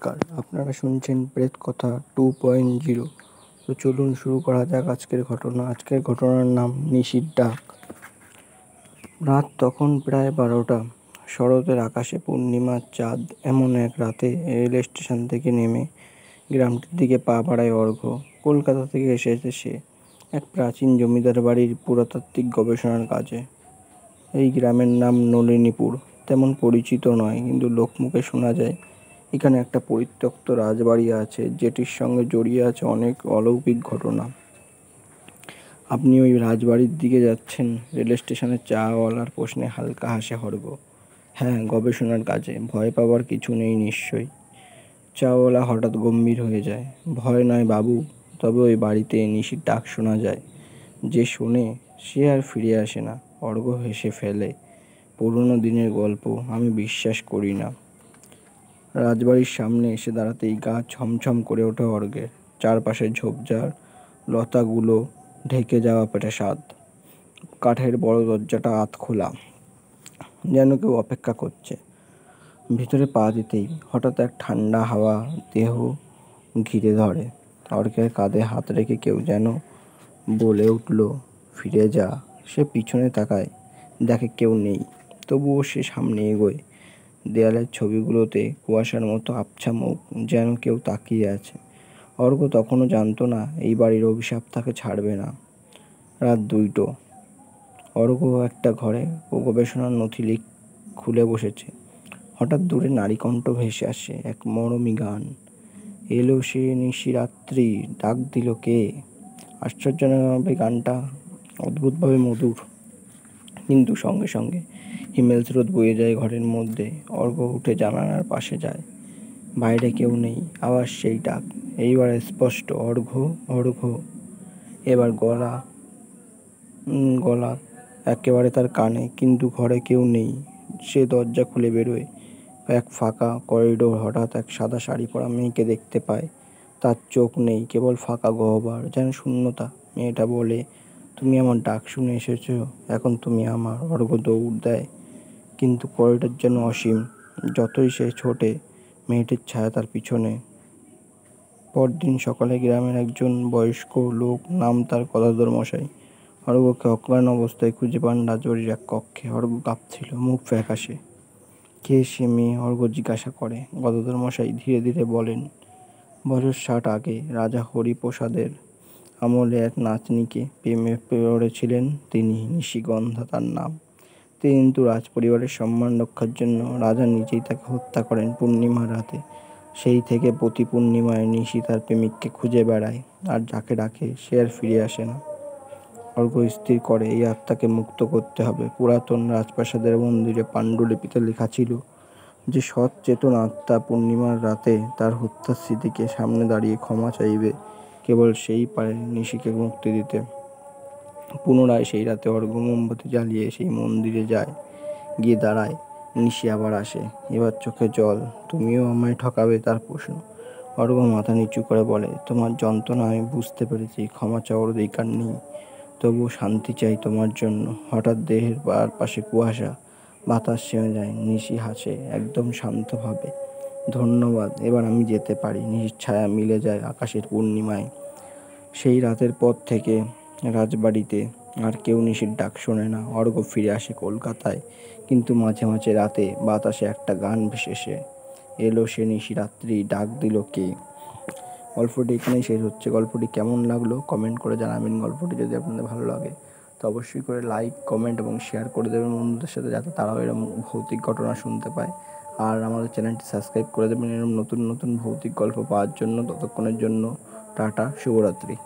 নমস্কার, আপনারা শুনছেন প্রেত কথা 2.0। তো চলুন শুরু করা যাক আজকের ঘটনা। আজকের ঘটনার নাম নিশির ডাক। রাত তখন প্রায় 12টা। শরতের আকাশে পূর্ণিমার চাঁদ। এমন এক রাতে রেল স্টেশন থেকে নেমে গ্রামটির দিকে পা বাড়ায় অর্ঘ্য। কলকাতা থেকে এসেছে সে এক প্রাচীন জমিদার বাড়ির পুরাতাত্ত্বিক গবেষণার কাজে। এই গ্রামের নাম নলিনীপুর। তেমন পরিচিত নয়, কিন্তু লোকমুখে শোনা যায় এখানে একটা পরিত্যক্ত রাজবাড়ি আছে, যেটির সঙ্গে জড়িয়ে আছে অনেক অলৌকিক ঘটনা। আপনি ওই রাজবাড়ির দিকে যাচ্ছেন? রেল স্টেশনের চাওয়ালার প্রশ্নে হালকা হাসে অর্ঘ্য। হ্যাঁ, গবেষণার কাজে। ভয় পাবার কিছু নেই নিশ্চয়ই। চাওয়ালা হঠাৎ গম্ভীর হয়ে যায়। ভয় নয় বাবু, তবে ওই বাড়িতে নিশির ডাক শোনা যায়। যে শোনে সে আর ফিরে আসে না। অর্ঘ্য হেসে ফেলে। পুরনো দিনের গল্প, আমি বিশ্বাস করি না। রাজবাড়ির সামনে এসে দাঁড়াতেই গা ছমছম করে ওঠে অর্ঘ্যের। চারপাশে ঝোপঝাড়, লতাগুলো ঢেকে যাওয়া প্রাসাদ। কাঠের বড় দরজাটা আধ খোলা, যেন কেউ অপেক্ষা করছে। ভিতরে পা দিতেই হঠাৎ এক ঠান্ডা হাওয়া দেহ ঘিরে ধরে। অর্ঘ্যের কাঁধে হাত রেখে কেউ যেন বলে উঠল, ফিরে যা। সে পিছনে তাকায়, দেখে কেউ নেই। তবুও সে সামনে এগোয়। দেয়ালের ছবিগুলোতে কুয়াশার মতো আবছা মুখ, যেন কেউ তাকিয়ে আছে। অর্ঘ্য তখনও জানতো না এই বাড়ির অভিশাপ তাকে ছাড়বে না। রাত 2টো। অর্ঘ্য একটা ঘরে ও গবেষণার নথি খুলে বসেছে। হঠাৎ দূরে নারীকণ্ঠ ভেসে আসে, এক মরমী গান। এলো সে নিশিরাত্রি, ডাক দিল কে। আশ্চর্যজনকভাবে গানটা অদ্ভুতভাবে মধুর, কিন্তু সঙ্গে সঙ্গে হিমেল স্রোত বয়ে যায় ঘরের মধ্যে। অর্ঘ্য উঠে জানালার পাশে যায়। বাইরে কেউ নেই, আবার সেই ডাক, এইবার স্পষ্ট, অর্ঘ্য, অর্ঘ্য। এবার গলা একেবারে তার কানে, কিন্তু ঘরে কেউ নেই। সে দরজা খুলে বেরোয়। এক ফাঁকা করিডোর। হঠাৎ এক সাদা শাড়ি পরা মেয়েকে দেখতে পায়। তার চোখ নেই, কেবল ফাঁকা গহ্বর, যেন শূন্যতা। মেয়েটা বলে, তুমি আমার ডাক শুনে এসেছো, এখন তুমি আমার। অর্ঘ্য দৌড় দেয়, কিন্তু করিডোর যেন অসীম। যতই সে ছোটে, মেয়েটির ছায়া তার পিছনে। পরদিন সকালে গ্রামের একজন বয়স্ক লোক, নাম তার গদাধর মশাই, অর্ঘ্যকে অজ্ঞান অবস্থায় খুঁজে পান রাজবাড়ির এক কক্ষে। অর্ঘ্য কাঁপছিল, মুখ ফ্যাকাশে। কে সে মেয়ে? অর্ঘ্য জিজ্ঞাসা করে। গদাধর মশাই ধীরে ধীরে বলেন, বছর 60 আগে রাজা হরিপ্রসাদের আমলে এক নাতনিকে প্রেমে পড়েছিলেন তিনি। নিশিগন্ধা তার নাম। কিন্তু রাজপরিবারের সম্মান রক্ষার জন্য রাজা নিজেই তাকে হত্যা করেন পূর্ণিমার রাতে। সেই থেকে প্রতি পূর্ণিমায় নিশি তার প্রেমিককে খুঁজে বেড়ায়, আর যাকে ডাকে সে আর ফিরে আসে না। অর্ঘ্য স্থির করে এই আত্মাকে মুক্ত করতে হবে। পুরাতন রাজপ্রাসাদের মন্দিরে পাণ্ডুলিপিতে লেখা ছিল যে সৎ চেতন আত্মা পূর্ণিমার রাতে তার হত্যার স্মৃতিকে সামনে দাঁড়িয়ে ক্ষমা চাইবে। কেবল সেই পারে নিশিকে মুক্তি দিতে। পুনরায় সেই রাতে অর্ঘ্য মোমবাতি জ্বালিয়ে সেই মন্দিরে যায়। গিয়ে দাঁড়ায়। নিশি আবার আসে। এবার চোখে জল। তুমিও আমায় ঠকাবে? তার প্রশ্ন। অর্ঘ্য মাথা নিচু করে বলে, তোমার যন্ত্রণা আমি বুঝতে পেরেছি, ক্ষমা চাওয়ার অধিকার নেই, তবুও শান্তি চাই তোমার জন্য। হঠাৎ দেহের পাশে কুয়াশা, বাতাস থেমে যায়। নিশি হাসে, একদম শান্তভাবে। ধন্যবাদ, এবার আমি যেতে পারি। নিশির ছায়া মিলে যায় আকাশের পূর্ণিমায়। সেই রাতের পর থেকে রাজবাড়িতে আর কেউ নিশির ডাক শোনে না। অর্ঘ্য ফিরে আসে কলকাতায়, কিন্তু মাঝে মাঝে রাতে বাতাসে একটা গান ভেসে এলো সে নিশিরাত্রি, ডাক দিল কে। গল্পটি এখানেই শেষ হচ্ছে। গল্পটি কেমন লাগলো কমেন্ট করে জানাবেন। গল্পটি যদি আপনাদের ভালো লাগে তো অবশ্যই করে লাইক, কমেন্ট এবং শেয়ার করে দেবেন বন্ধুদের সাথে, যাতে তারাও এরকম ভৌতিক ঘটনা শুনতে পায়। আর আমাদের চ্যানেলটি সাবস্ক্রাইব করে দেবেন এরকম নতুন নতুন ভৌতিক গল্প পাওয়ার জন্য। ততক্ষণের জন্য টাটা, শুভরাত্রি।